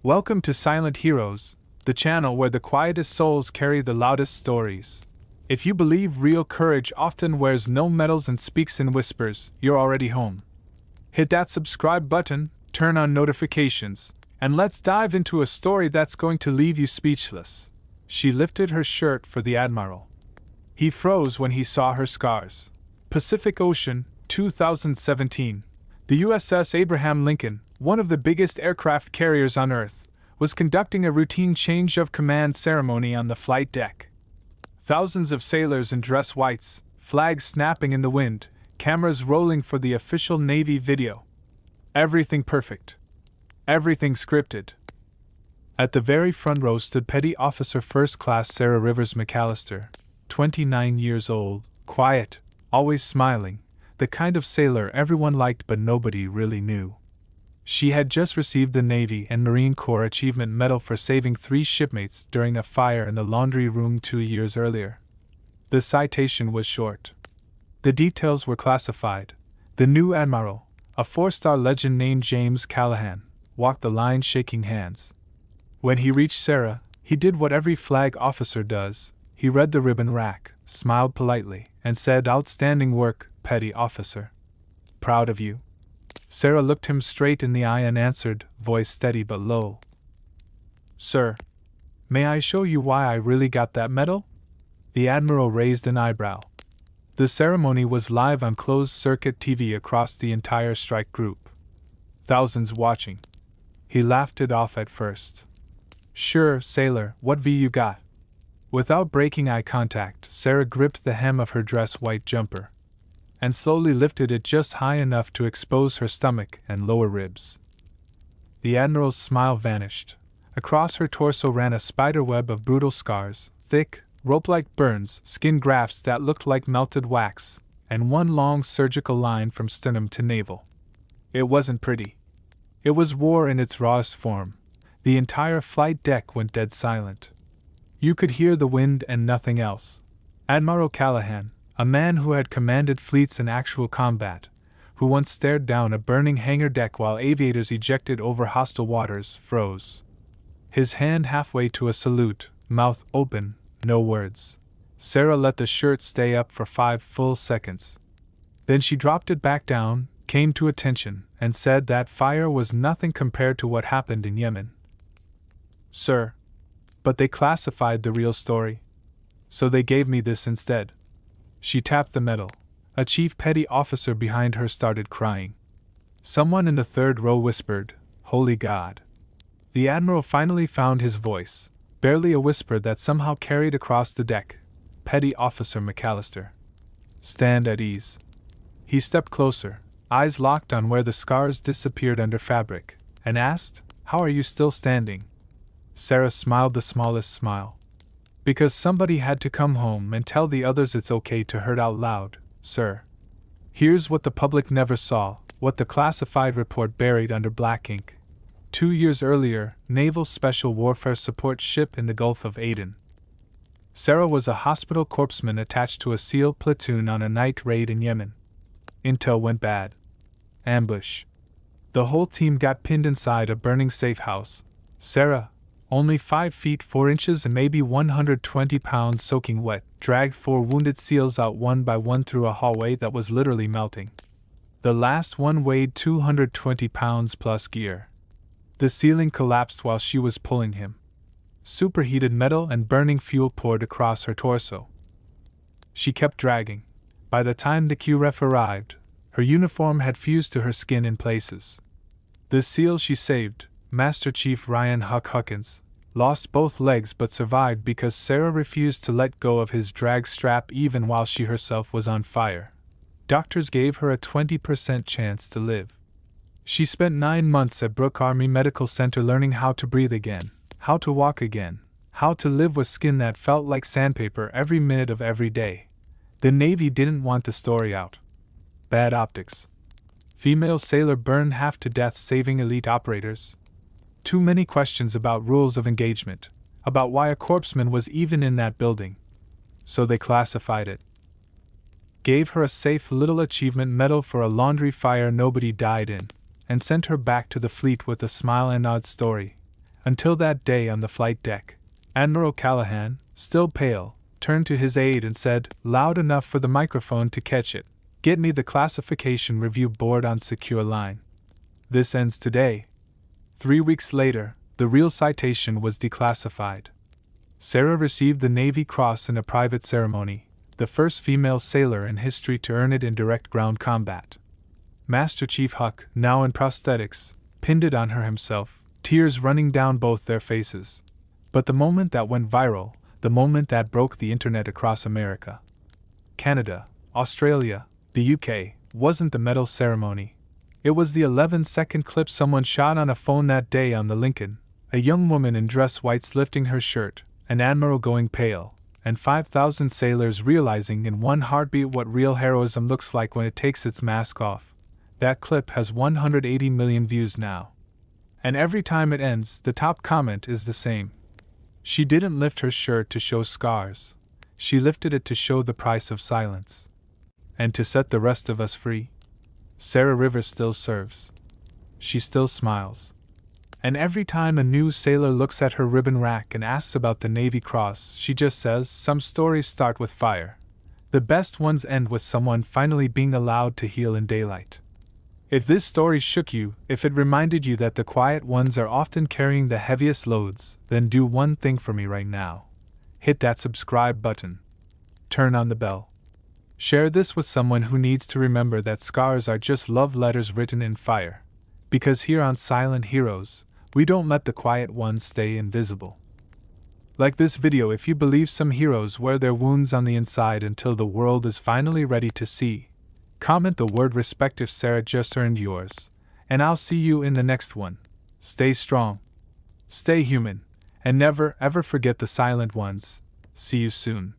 Welcome to Silent Heroes, the channel where the quietest souls carry the loudest stories. If you believe real courage often wears no medals and speaks in whispers, you're already home. Hit that subscribe button, turn on notifications, and let's dive into a story that's going to leave you speechless. She lifted her shirt for the Admiral. He froze when he saw her scars. Pacific Ocean, 2017. The USS Abraham Lincoln, one of the biggest aircraft carriers on Earth, was conducting a routine change of command ceremony on the flight deck. Thousands of sailors in dress whites, flags snapping in the wind, cameras rolling for the official Navy video. Everything perfect. Everything scripted. At the very front row stood Petty Officer First Class Sarah Rivers McAllister, 29 years old, quiet, always smiling, the kind of sailor everyone liked but nobody really knew. She had just received the Navy and Marine Corps Achievement Medal for saving 3 shipmates during a fire in the laundry room 2 years earlier. The citation was short. The details were classified. The new Admiral, a 4-star legend named James Callahan, walked the line shaking hands. When he reached Sarah, he did what every flag officer does. He read the ribbon rack, smiled politely, and said, "Outstanding work, Petty Officer. Proud of you." Sarah looked him straight in the eye and answered, voice steady but low, "Sir, may I show you why I really got that medal?" The Admiral raised an eyebrow. The ceremony was live on closed-circuit TV across the entire strike group. Thousands watching. He laughed it off at first. "Sure, sailor, what V you got?" Without breaking eye contact, Sarah gripped the hem of her dress white jumper and slowly lifted it just high enough to expose her stomach and lower ribs. The Admiral's smile vanished. Across her torso ran a spiderweb of brutal scars, thick, rope-like burns, skin grafts that looked like melted wax, and one long surgical line from sternum to navel. It wasn't pretty. It was war in its rawest form. The entire flight deck went dead silent. You could hear the wind and nothing else. Admiral Callahan, a man who had commanded fleets in actual combat, who once stared down a burning hangar deck while aviators ejected over hostile waters, froze. His hand halfway to a salute, mouth open, no words. Sarah let the shirt stay up for 5 full seconds. Then she dropped it back down, came to attention, and said that fire was nothing compared to what happened in Yemen. "Sir, but they classified the real story. So they gave me this instead." She tapped the medal. A chief petty officer behind her started crying. Someone in the third row whispered, "Holy God." The Admiral finally found his voice, barely a whisper that somehow carried across the deck. "Petty Officer McAllister. Stand at ease." He stepped closer, eyes locked on where the scars disappeared under fabric, and asked, "How are you still standing?" Sarah smiled the smallest smile. "Because somebody had to come home and tell the others it's okay to hurt out loud, sir. Here's what the public never saw, what the classified report buried under black ink. 2 years earlier, Naval Special Warfare Support ship in the Gulf of Aden. Sarah was a hospital corpsman attached to a SEAL platoon on a night raid in Yemen. Intel went bad. Ambush. The whole team got pinned inside a burning safe house. Sarah, only 5 feet 4 inches and maybe 120 pounds soaking wet, dragged 4 wounded SEALs out one by one through a hallway that was literally melting. The last one weighed 220 pounds plus gear. The ceiling collapsed while she was pulling him. Superheated metal and burning fuel poured across her torso. She kept dragging. By the time the QRF arrived, her uniform had fused to her skin in places. The SEAL she saved, Master Chief Ryan Huck Huckins, lost both legs but survived because Sarah refused to let go of his drag strap even while she herself was on fire. Doctors gave her a 20% chance to live. She spent 9 months at Brooke Army Medical Center learning how to breathe again, how to walk again, how to live with skin that felt like sandpaper every minute of every day. The Navy didn't want the story out. Bad optics. Female sailor burned half to death saving elite operators. Too many questions about rules of engagement, about why a corpsman was even in that building. So they classified it. Gave her a safe little achievement medal for a laundry fire nobody died in, and sent her back to the fleet with a smile and odd story. Until that day on the flight deck, Admiral Callahan, still pale, turned to his aide and said, loud enough for the microphone to catch it, "Get me the classification review board on secure line." This ends today. 3 weeks later, the real citation was declassified. Sarah received the Navy Cross in a private ceremony, the first female sailor in history to earn it in direct ground combat. Master Chief Huck, now in prosthetics, pinned it on her himself, tears running down both their faces. But the moment that went viral, the moment that broke the internet across America, Canada, Australia, the UK, wasn't the medal ceremony. It was the 11-second clip someone shot on a phone that day on the Lincoln, a young woman in dress whites lifting her shirt, an admiral going pale, and 5,000 sailors realizing in one heartbeat what real heroism looks like when it takes its mask off. That clip has 180 million views now. And every time it ends, the top comment is the same. She didn't lift her shirt to show scars. She lifted it to show the price of silence. And to set the rest of us free. Sarah Rivers still serves. She still smiles. And every time a new sailor looks at her ribbon rack and asks about the Navy Cross, she just says, "Some stories start with fire. The best ones end with someone finally being allowed to heal in daylight." If this story shook you, if it reminded you that the quiet ones are often carrying the heaviest loads, then do one thing for me right now. Hit that subscribe button. Turn on the bell. Share this with someone who needs to remember that scars are just love letters written in fire. Because here on Silent Heroes, we don't let the quiet ones stay invisible. Like this video if you believe some heroes wear their wounds on the inside until the world is finally ready to see. Comment the word respect if Sarah just earned yours, and I'll see you in the next one. Stay strong, stay human, and never ever forget the silent ones. See you soon.